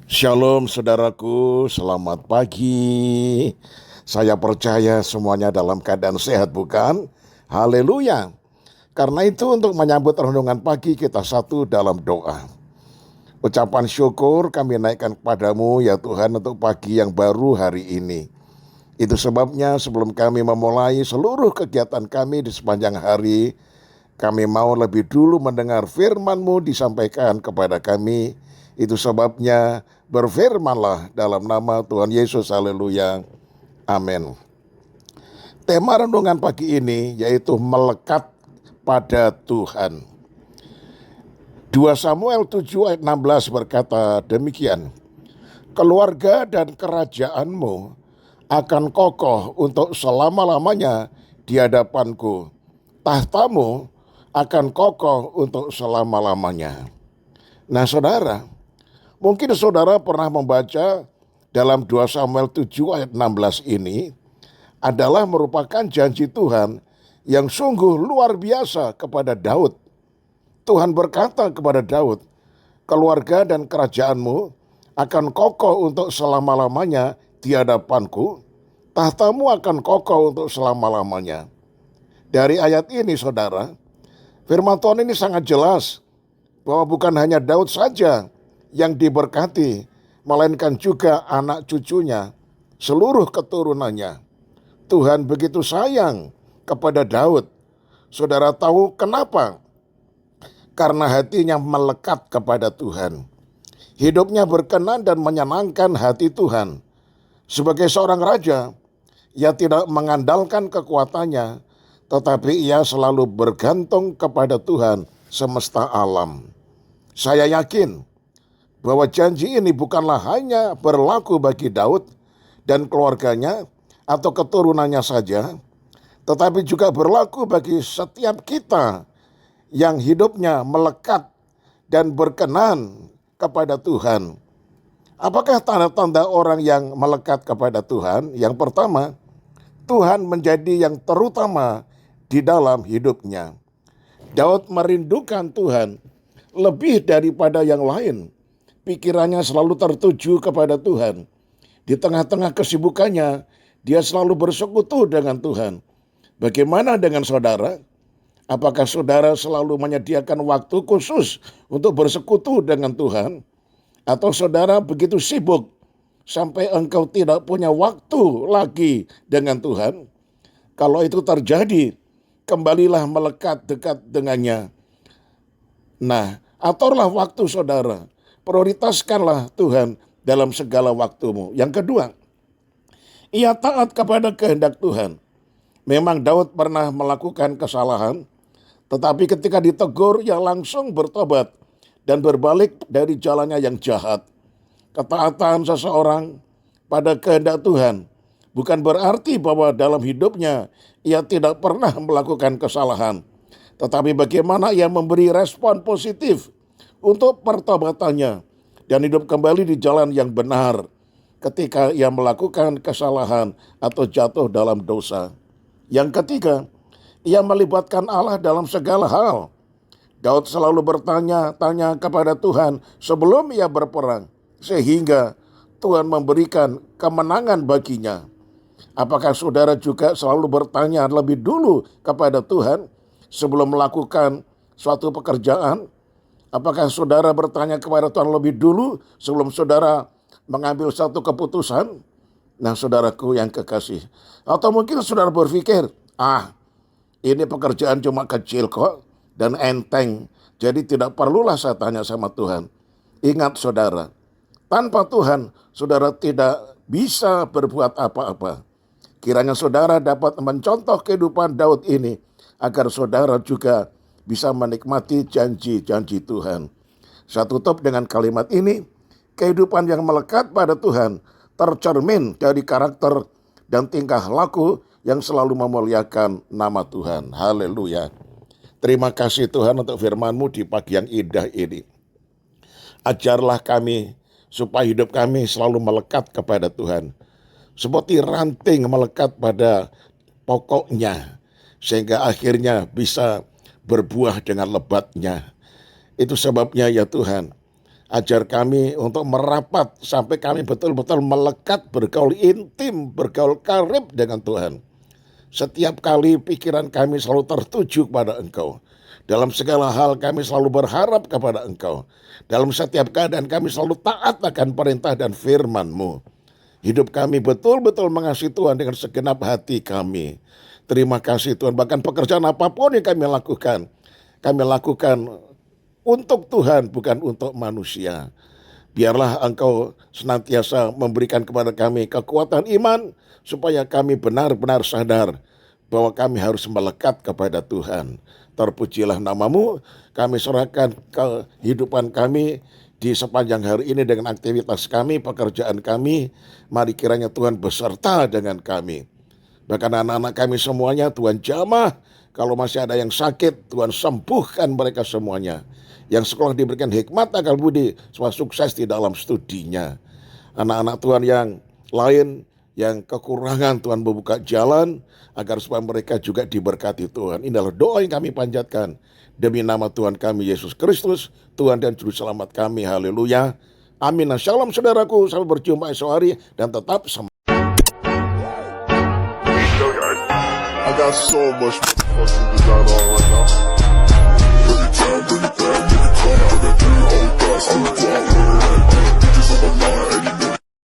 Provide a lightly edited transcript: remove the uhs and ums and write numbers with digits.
Shalom saudaraku, selamat pagi. Saya percaya semuanya dalam keadaan sehat, bukan? Haleluya. Karena itu untuk menyambut renungan pagi kita satu dalam doa. Ucapan syukur kami naikkan kepadamu ya Tuhan untuk pagi yang baru hari ini. Itu sebabnya sebelum kami memulai seluruh kegiatan kami di sepanjang hari, kami mau lebih dulu mendengar firman-Mu disampaikan kepada kami. Itu sebabnya berfirmanlah dalam nama Tuhan Yesus, haleluya, amin. Tema renungan pagi ini yaitu melekat pada Tuhan. 2 Samuel 7 ayat 16 berkata demikian, keluarga dan kerajaanmu akan kokoh untuk selama-lamanya di hadapanku. Tahtamu akan kokoh untuk selama-lamanya. Nah saudara, mungkin saudara pernah membaca dalam 2 Samuel 7 ayat 16 ini adalah merupakan janji Tuhan yang sungguh luar biasa kepada Daud. Tuhan berkata kepada Daud, keluarga dan kerajaanmu akan kokoh untuk selama-lamanya di hadapanku, tahtamu akan kokoh untuk selama-lamanya. Dari ayat ini saudara, firman Tuhan ini sangat jelas bahwa bukan hanya Daud saja yang diberkati, melainkan juga anak cucunya, seluruh keturunannya. Tuhan begitu sayang kepada Daud. Saudara tahu kenapa? Karena hatinya melekat kepada Tuhan. Hidupnya berkenan dan menyenangkan hati Tuhan. Sebagai seorang raja, ia tidak mengandalkan kekuatannya, tetapi ia selalu bergantung kepada Tuhan semesta alam. Saya yakin bahwa janji ini bukanlah hanya berlaku bagi Daud dan keluarganya atau keturunannya saja, tetapi juga berlaku bagi setiap kita yang hidupnya melekat dan berkenan kepada Tuhan. Apakah tanda-tanda orang yang melekat kepada Tuhan? Yang pertama, Tuhan menjadi yang terutama di dalam hidupnya. Daud merindukan Tuhan lebih daripada yang lain. Pikirannya selalu tertuju kepada Tuhan. Di tengah-tengah kesibukannya, dia selalu bersekutu dengan Tuhan. Bagaimana dengan saudara? Apakah saudara selalu menyediakan waktu khusus untuk bersekutu dengan Tuhan? Atau saudara begitu sibuk sampai engkau tidak punya waktu lagi dengan Tuhan? Kalau itu terjadi, kembalilah melekat dekat dengannya. Nah, aturlah waktu saudara. Prioritaskanlah Tuhan dalam segala waktumu. Yang kedua, ia taat kepada kehendak Tuhan. Memang Daud pernah melakukan kesalahan, tetapi ketika ditegur, ia langsung bertobat dan berbalik dari jalannya yang jahat. Ketaatan seseorang pada kehendak Tuhan bukan berarti bahwa dalam hidupnya ia tidak pernah melakukan kesalahan, tetapi bagaimana ia memberi respon positif untuk pertobatannya dan hidup kembali di jalan yang benar ketika ia melakukan kesalahan atau jatuh dalam dosa. Yang ketiga, ia melibatkan Allah dalam segala hal. Daud selalu bertanya-tanya kepada Tuhan sebelum ia berperang, sehingga Tuhan memberikan kemenangan baginya. Apakah saudara juga selalu bertanya lebih dulu kepada Tuhan sebelum melakukan suatu pekerjaan? Apakah saudara bertanya kepada Tuhan lebih dulu sebelum saudara mengambil satu keputusan? Nah saudaraku yang kekasih, atau mungkin saudara berpikir, ini pekerjaan cuma kecil kok dan enteng, jadi tidak perlulah saya tanya sama Tuhan. Ingat saudara, tanpa Tuhan saudara tidak bisa berbuat apa-apa. Kiranya saudara dapat mencontoh kehidupan Daud ini agar saudara juga bisa menikmati janji-janji Tuhan. Saya tutup dengan kalimat ini, kehidupan yang melekat pada Tuhan tercermin dari karakter dan tingkah laku yang selalu memuliakan nama Tuhan. Haleluya. Terima kasih Tuhan untuk firman-Mu di pagi yang indah ini. Ajarlah kami supaya hidup kami selalu melekat kepada Tuhan. seperti ranting melekat pada pokoknya, sehingga akhirnya bisa berbuah dengan lebatnya. Itu sebabnya ya Tuhan, ajar kami untuk merapat sampai kami betul-betul melekat, bergaul intim, bergaul karib dengan Tuhan. Setiap kali pikiran kami selalu tertuju kepada Engkau. Dalam segala hal kami selalu berharap kepada Engkau. Dalam setiap keadaan kami selalu taat akan perintah dan firman-Mu. Hidup kami betul-betul mengasihi Tuhan dengan segenap hati kami. Terima kasih Tuhan, bahkan pekerjaan apapun yang kami lakukan untuk Tuhan, bukan untuk manusia. Biarlah Engkau senantiasa memberikan kepada kami kekuatan iman, supaya kami benar-benar sadar bahwa kami harus melekat kepada Tuhan. Terpujilah nama-Mu, kami serahkan kehidupan kami di sepanjang hari ini dengan aktivitas kami, pekerjaan kami. Mari kiranya Tuhan beserta dengan kami. Bahkan anak-anak kami semuanya Tuhan jamah. Kalau masih ada yang sakit, Tuhan sembuhkan mereka semuanya. Yang sekolah diberikan hikmat akal budi, supaya sukses di dalam studinya. Anak-anak Tuhan yang lain, yang kekurangan, Tuhan membuka jalan, agar supaya mereka juga diberkati Tuhan. Ini adalah doa yang kami panjatkan. Demi nama Tuhan kami, Yesus Kristus, Tuhan dan Juru Selamat kami. Haleluya. Amin. Shalom saudaraku, sampai berjumpa esok hari, dan tetap semangat. I got so much fucking design on right now. Bring it down, bring it down, bring it down. I got 3 whole thoughts, I'm the top, bitches on my mind,